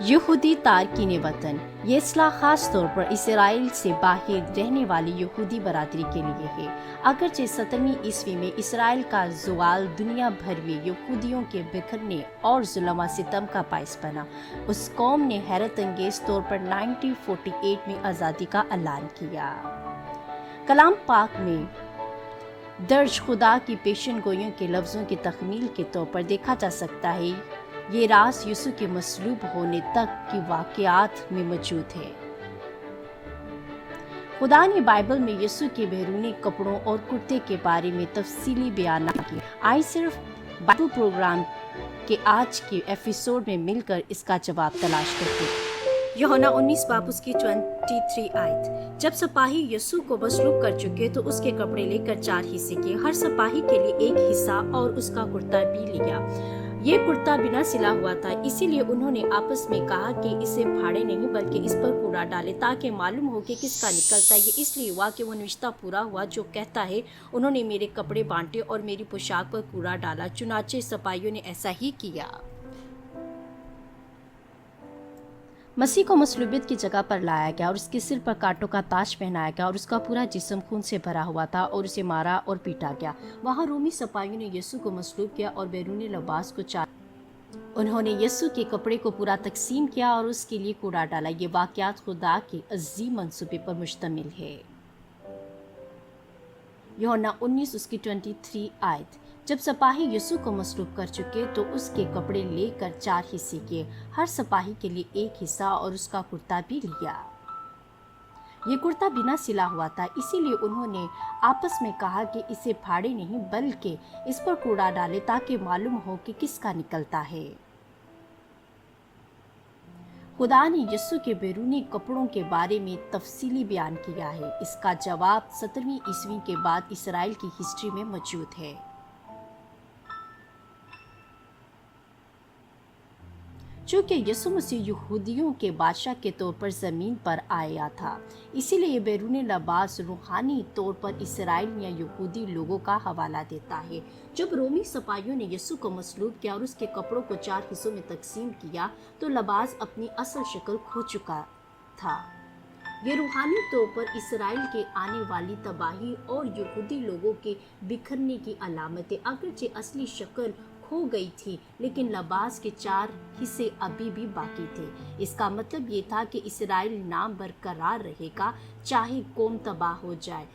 یہودی تارکین وطن، یہ اصطلاح خاص طور پر اسرائیل سے باہر رہنے والی یہودی برادری کے لیے ہے۔ اگرچہ 17ویں عیسوی میں اسرائیل کا زوال دنیا بھر میں یہودیوں کے بکھرنے اور ظلم و ستم کا باعث بنا، اس قوم نے حیرت انگیز طور پر 1948 میں آزادی کا اعلان کیا۔ کلام پاک میں درج خدا کی پیشن گوئیوں کے لفظوں کی تکمیل کے طور پر دیکھا جا سکتا ہے۔ یہ راز یسوع کے مصلوب ہونے تک کی واقعات میں موجود ہے۔ خدا نے بائبل میں یسوع کے بیرونی کپڑوں اور کرتے کے بارے میں تفصیلی بیانات کی۔ آئے صرف بائبل پروگرام کے آج کے ایپیسوڈ میں مل کر اس کا جواب تلاش کرتے ہیں۔ یوحنا 19 باب اس کی 23 آیت۔ جب سپاہی یسوع کو مصلوب کر چکے تو اس کے کپڑے لے کر 4 حصے کیے، ہر سپاہی کے لیے ایک حصہ، اور اس کا کرتا بھی لیا۔ یہ کرتا بنا سلا ہوا تھا، اسی لیے انہوں نے آپس میں کہا کہ اسے پھاڑے نہیں بلکہ اس پر کوڑا ڈالے تاکہ معلوم ہو کہ کس کا نکلتا ہے۔ یہ اس لیے ہوا کہ وہ نوشتہ پورا ہوا جو کہتا ہے، انہوں نے میرے کپڑے بانٹے اور میری پوشاک پر کوڑا ڈالا۔ چنانچہ سپاہیوں نے ایسا ہی کیا۔ مسیح کو مصلوبیت کی جگہ پر لایا گیا اور اس کے سر پر کانٹوں کا تاج پہنایا گیا، اور اس کا پورا جسم خون سے بھرا ہوا تھا اور اسے مارا اور پیٹا گیا۔ وہاں رومی سپاہیوں نے یسوع کو مصلوب کیا اور بیرونی لباس کو انہوں نے یسوع کے کپڑے کو پورا تقسیم کیا اور اس کے لیے کوڑا ڈالا۔ یہ واقعات خدا کے عظیم منصوبے پر مشتمل ہے۔ یوحنا 19 اس کی 23 آیت۔ جب سپاہی یسوع کو مصلوب کر چکے تو اس کے کپڑے لے کر 4 حصے کیے، ہر سپاہی کے لیے ایک حصہ، اور اس کا کرتا بھی لیا۔ یہ کرتا بنا سلا ہوا تھا، اسی لیے انہوں نے آپس میں کہا کہ اسے پھاڑے نہیں بلکہ اس پر کوڑا ڈالے تاکہ معلوم ہو کہ کس کا نکلتا ہے۔ خدا نے یسوع کے بیرونی کپڑوں کے بارے میں تفصیلی بیان کیا ہے۔ اس کا جواب 17ویں عیسوی کے بعد اسرائیل کی ہسٹری میں موجود ہے۔ چونکہ یسوع مسیح یہودیوں کے بادشاہ کے طور پر زمین پر آیا تھا، اسی لیے یہ بیرونی لباس روحانی طور پر اسرائیل یا یہودی لوگوں کا حوالہ دیتا ہے۔ جب رومی سپاہیوں نے یسوع کو مصلوب کیا اور اس کے کپڑوں کو 4 حصوں میں تقسیم کیا تو لباس اپنی اصل شکل کھو چکا تھا۔ یہ روحانی طور پر اسرائیل کے آنے والی تباہی اور یہودی لوگوں کے بکھرنے کی علامت ہے۔ اگرچہ اصلی شکل کھو گئی تھی، لیکن لباس کے 4 حصے ابھی بھی باقی تھے۔ اس کا مطلب یہ تھا کہ اسرائیل نام برقرار رہے گا چاہے قوم تباہ ہو جائے۔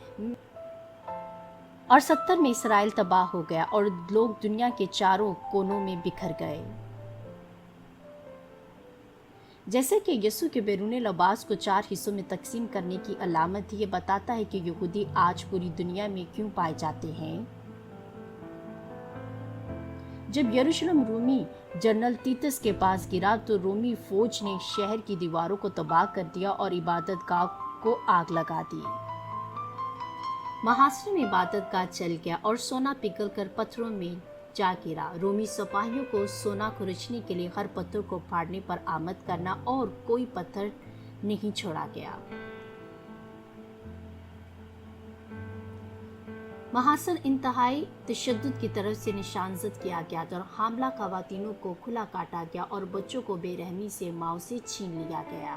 اور 70 میں اسرائیل تباہ ہو گیا اور لوگ دنیا کے چاروں کونوں میں بکھر گئے۔ جیسے کہ یسوع کے بیرونی لباس کو 4 حصوں میں تقسیم کرنے کی علامت یہ بتاتا ہے کہ یہودی آج پوری دنیا میں کیوں پائے جاتے ہیں۔ جب یروشلم رومی جنرل تیتس کے پاس گرا تو رومی فوج نے شہر کی دیواروں کو تباہ کر دیا اور عبادت گاہ کو آگ لگا دی۔ محاصرے میں عبادت گاہ جل گیا اور سونا پگھل کر پتھروں میں جا گرا۔ رومی سپاہیوں کو سونا کھرچنے کے لیے ہر پتھر کو پھاڑنے پر آمد کرنا اور کوئی پتھر نہیں چھوڑا گیا۔ محاصر انتہائی تشدد کی طرف سے نشانزد کیا گیا تھا اور حاملہ خواتینوں کو کھلا کاٹا گیا اور بچوں کو بے رحمی سے ماؤں سے چھین لیا گیا۔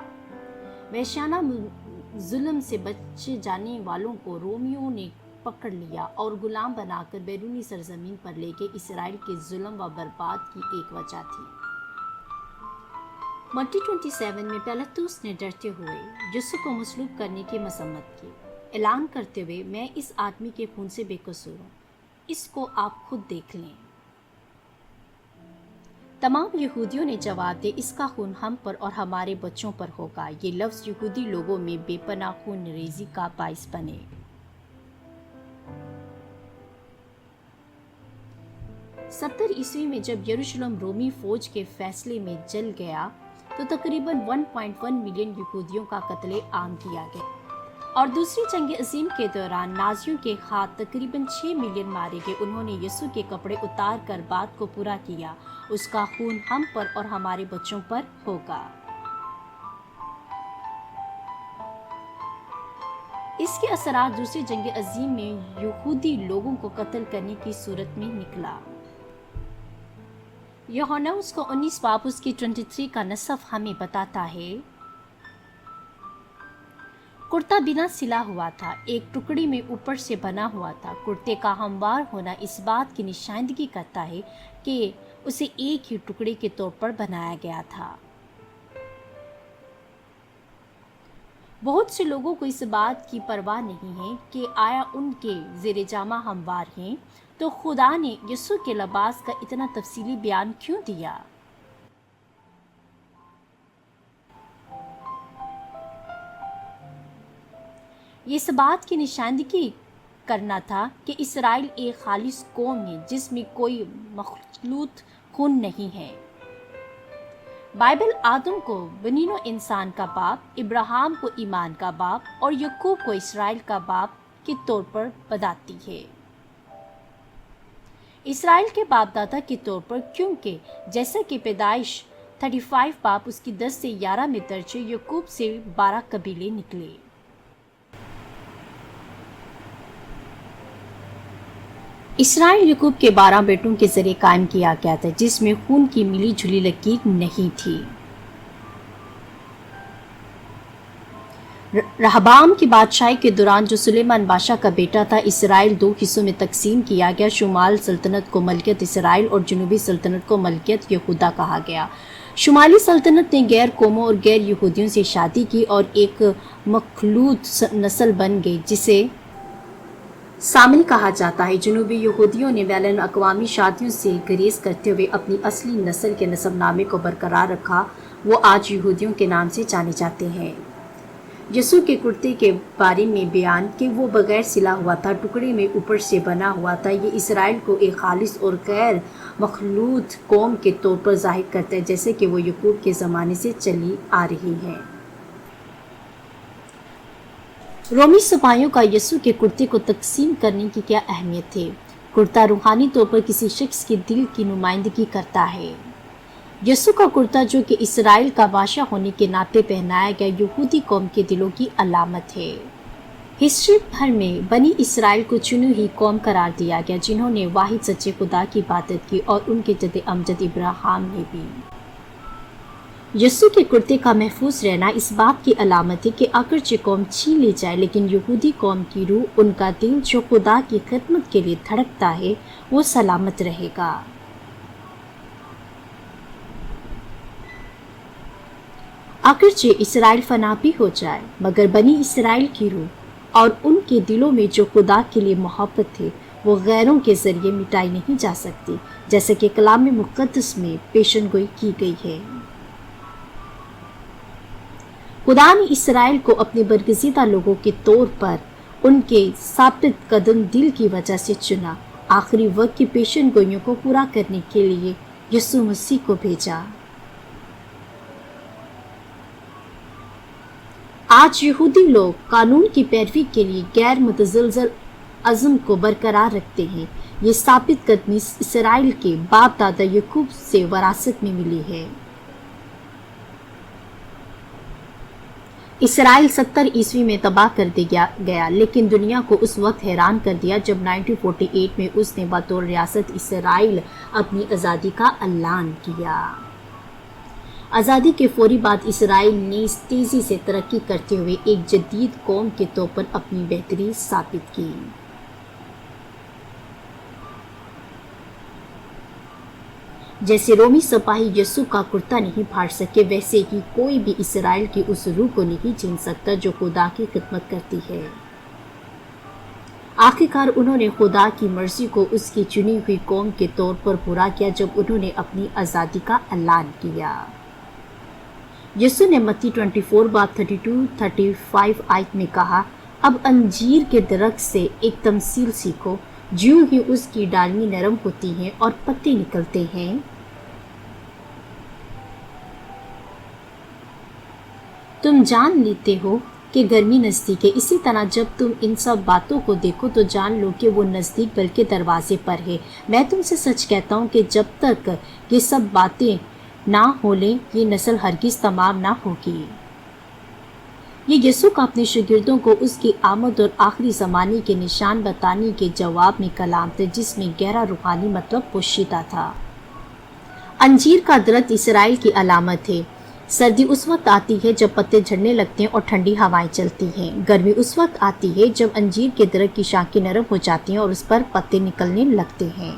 وحشیانہ ظلم سے بچے جانے والوں کو رومیوں نے پکڑ لیا اور غلام بنا کر بیرونی سرزمین پر لے گئے۔ اسرائیل کے ظلم و برباد کی ایک وجہ تھی۔ متی 27 میں پیلاطس نے ڈرتے ہوئے یسوع کو مصلوب کرنے کی مذمت کی، اعلان کرتے ہوئے، میں اس آدمی کے خون سے بے قصور ہوں، اس کو آپ خود دیکھ لیں۔ تمام یہودیوں نے جواب دیا، اس کا خون ہم پر اور ہمارے بچوں پر ہوگا۔ یہ لفظ یہودی لوگوں میں بے پناہ خون ریزی کا باعث بنے۔ 70 عیسوی میں جب یروشلم رومی فوج کے فیصلے میں جل گیا تو تقریباً 1.1 ملین یہودیوں کا قتل عام کیا گیا، اور دوسری جنگ عظیم کے دوران نازیوں کے ہاتھ تقریباً 6 ملین مارے گئے۔ انہوں نے یسوع کے کپڑے اتار کر بات کو پورا کیا، اس کا خون ہم پر اور ہمارے بچوں پر ہوگا۔ اس کے اثرات دوسری جنگ عظیم میں یہودی لوگوں کو قتل کرنے کی صورت میں نکلا۔ यूहन्ना उसको 19 बाब उसकी 23 का नसफ हमें बताता है, कुर्ता बिना सिला हुआ था, एक टुकड़ी में ऊपर से बना हुआ था। कुर्ते का हमवार होना इस बात की निशानदगी करता है कि उसे एक ही टुकड़े के तौर पर बनाया गया था। बहुत से लोगों को इस बात की परवाह नहीं है कि आया उनके ज़ेरे जामा हमवार हैं, तो खुदा ने यीशु के लिबास का इतना तफसीली बयान क्यों दिया? ये इस बात की निशानदगी करना था कि इसराइल एक खालिस कौम है जिसमें कोई मखलूत खून नहीं है। बाइबल आदम को बनीनो इंसान का बाप, इब्राहिम को ईमान का बाप और यकूब को इसराइल का बाप के तौर पर बताती है। इसराइल के बाप दादा के तौर पर, क्योंकि जैसा कि पैदाइश 35 बाप उसकी 10 से 11 में दर्ज है, यकूब से 12 कबीले निकले। इसराइल यकूब के 12 बेटों के जरिए कायम किया गया था, जिसमें खून की मिली जुली लकीर नहीं थी। रहबाम की बादशाही के दौरान जो सुलेमान बादशाह का बेटा था, इसराइल 2 हिस्सों में तकसीम किया गया। शुमाल सल्तनत को मलकियत इसराइल और जनूबी सल्तनत को मलकियत यहूदा कहा गया। शुमाली सल्तनत ने गैर कौमों और गैर यहूदियों से शादी की और एक मखलूत नस्ल बन गई जिसे शामिल कहा जाता है। जनूबी यहूदियों ने बैलन अक़वामी शादियों से गुरेज करते हुए अपनी असली नस्ल के नस्बनामे को बरकरार रखा। वो आज यहूदियों के नाम से जाने जाते हैं। यीशु के कुर्ते के बारे में बयान कि वो बगैर सिला हुआ था, टुकड़े में ऊपर से बना हुआ था, ये इसराइल को एक खालिस और गैर मखलूत कौम के तौर पर जाहिर करता है, जैसे कि वो यकूब के ज़माने से चली आ रही है। रोमी सिपाहियों का यीशु के कुर्ते को तकसीम करने की क्या अहमियत थी? कुर्ता रूहानी तौर पर किसी शख्स के दिल की नुमाइंदगी करता है। यीशु का कुर्ता, जो कि इसराइल का बादशाह होने के नाते पहनाया गया, यहूदी कौम के दिलों की अलामत है। हिस्ट्री भर में बनी इसराइल को चुनी हुई कौम करार दिया गया, जिन्होंने वाहिद सच्चे खुदा की इबादत की, और उनके जद अमजद इब्राहिम ने भी। यीशु के कुर्ते का महफूज रहना इस बात की अलामत है कि अगरचे कौम छीन ली जाए, लेकिन यहूदी कौम की रूह, उनका दिल जो खुदा की खिदमत के लिए धड़कता है, वो सलामत रहेगा। अगरचे इसराइल फना भी हो जाए, मगर बनी इसराइल की रूह और उनके दिलों में जो खुदा के लिए मोहब्बत है, वो गैरों के जरिए मिटाई नहीं जा सकती, जैसे कि कलाम मुक़द्दस में पेशनगोई की गई है। खुदा ने इसराइल को अपने बरगज़ीदा लोगों के तौर पर उनके साबित कदम दिल की वजह से चुना। आखिरी वक्त की पेशनगोइयों को पूरा करने के लिए यीशु मसीह को भेजा। आज यहूदी लोग कानून की पैरवी के लिए गैर मुतज़लज़ल अज़्म को बरकरार रखते हैं। ये साबित कदमी इसराइल के बाप दादा यकूब से वरासत में मिली है। इसराइल 70 ईस्वी में तबाह कर दिया गया, लेकिन दुनिया को उस वक्त हैरान कर दिया जब 1948 में उसने बतौर रियासत इसराइल अपनी आज़ादी का ऐलान किया। आज़ादी के फौरी बाद इसराइल ने तेज़ी से तरक्की करते हुए एक जदीद कौम के तौर पर अपनी बेहतरी साबित की। जैसे रोमी सिपाही यीशु का कुर्ता नहीं फाड़ सके, वैसे ही कोई भी इसराइल की उस रूह को नहीं छीन सकता जो खुदा की खिदमत करती है। आखिरकार उन्होंने खुदा की मर्जी को उसकी चुनी हुई कौम के तौर पर पूरा किया जब उन्होंने अपनी आज़ादी का ऐलान किया। यीशु ने मत्ती 24 बाब 32-35 आयत में कहा, अब अंजीर के दरख्त से एक तमसील सीखो, ज्यों ही उसकी डालियां नरम होती हैं और पत्ते निकलते हैं, तुम जान लेते हो कि गर्मी नज़दीक है। इसी तरह जब तुम इन सब बातों को देखो तो जान लो कि वो नज़दीक बल्कि दरवाजे पर है। मैं तुमसे सच कहता हूँ कि जब तक ये सब बातें ना हो लें, ये नस्ल हरगिज़ तमाम ना होगी। ये यीशु का अपने शागिर्दों को उसकी आमद और आखिरी ज़माने के निशान बताने के जवाब में कलाम था, जिसमें गहरा रूहानी मतलब पोशीदा था। अंजीर का दरख्त इसराइल की अलामत है। सर्दी उस वक्त आती है जब पत्ते झड़ने लगते हैं और ठंडी हवाएं चलती हैं। गर्मी उस वक्त आती है जब अंजीर के दरख्त की शाखें नरम हो जाती हैं और उस पर पत्ते निकलने लगते हैं।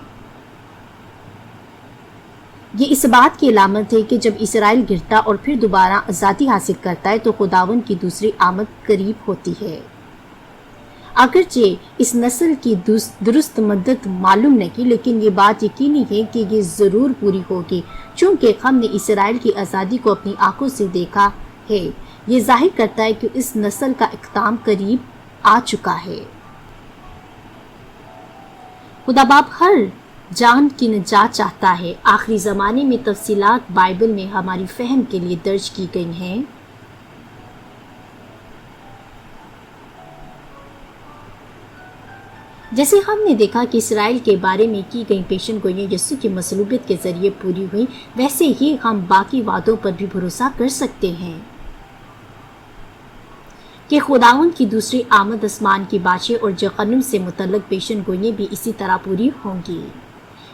ये इस बात की अलामत है कि जब इसराइल गिरता और फिर दोबारा आज़ादी हासिल करता है तो खुदावन की दूसरी आमद करीब होती है। अगरचे इस नस्ल की दुरुस्त मदद मालूम नहीं, लेकिन ये बात यकीनी है कि ये ज़रूर पूरी होगी, चूँकि हमने इसराइल की आज़ादी को अपनी आंखों से देखा है। ये जाहिर करता है कि इस नस्ल का इख्ताम करीब आ चुका है। खुदा बाप हर जान की निजात चाहता है। आखिरी ज़माने में तफसीलात बाइबल में हमारी फहम के लिए दर्ज की गई हैं। जैसे हमने देखा कि इसराइल के बारे में की गई पेशन गोइयां यीशु की मसलूबियत के ज़रिए पूरी हुई, वैसे ही हम बाकी वादों पर भी भरोसा कर सकते हैं कि खुदावन की दूसरी आमद आसमान की बादशाह और जहन्नुम से मुतल्लक पेशन गोइयां भी इसी तरह पूरी होंगी।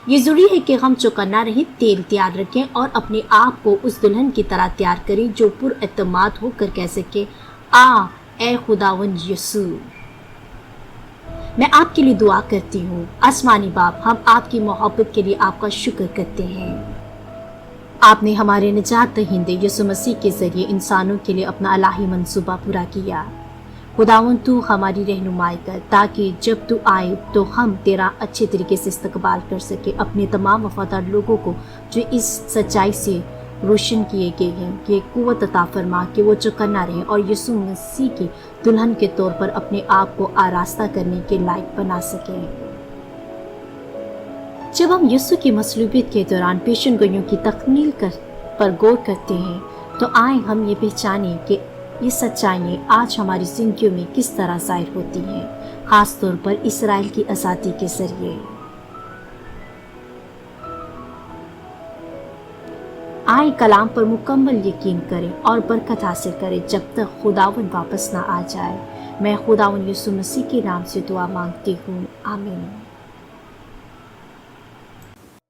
ये ज़रूरी है कि हम चौकन्ना रहें, तेल तैयार रखें और अपने आप को उस दुल्हन की तरह तैयार करें जो पुरएतमाद होकर कह सके, आ ए खुदावन यीशु। मैं आपके लिए दुआ करती हूँ। आसमानी बाप, हम आपकी मोहब्बत के लिए आपका शुक्र करते हैं। आपने हमारे निजात दहिंदे यीशु मसीह के ज़रिए इंसानों के लिए अपना इलाही मंसूबा पूरा किया। खुदावन तू हमारी रहनुमाई कर, ताकि जब तू आए तो हम तेरा अच्छे तरीके से इस्तकबाल कर सके। अपने तमाम वफादार लोगों को जो इस सच्चाई से रोशन किए गए हैं कि कुव्वत अता फरमा कि वो चौकन्ना रहें और यीशु मसीह की दुल्हन के तौर पर अपने आप को आरास्ता करने के लायक बना सकें। जब हम यीशु की मसलूबियत के दौरान पेशन गोइयों की तकमील पर गौर करते हैं तो आए हम ये पहचानें कि ये सच्चाइयाँ आज हमारी जिंदगियों में किस तरह ज़ाहिर होती हैं, ख़ास तौर पर इसराइल की आज़ादी के ज़रिए। आए कलाम पर मुकम्मल यकीन करें और बरकत हासिल करें जब तक खुदावन वापस ना आ जाए। मैं खुदावन यीशु मसीह के नाम से दुआ मांगती हूँ, आमीन।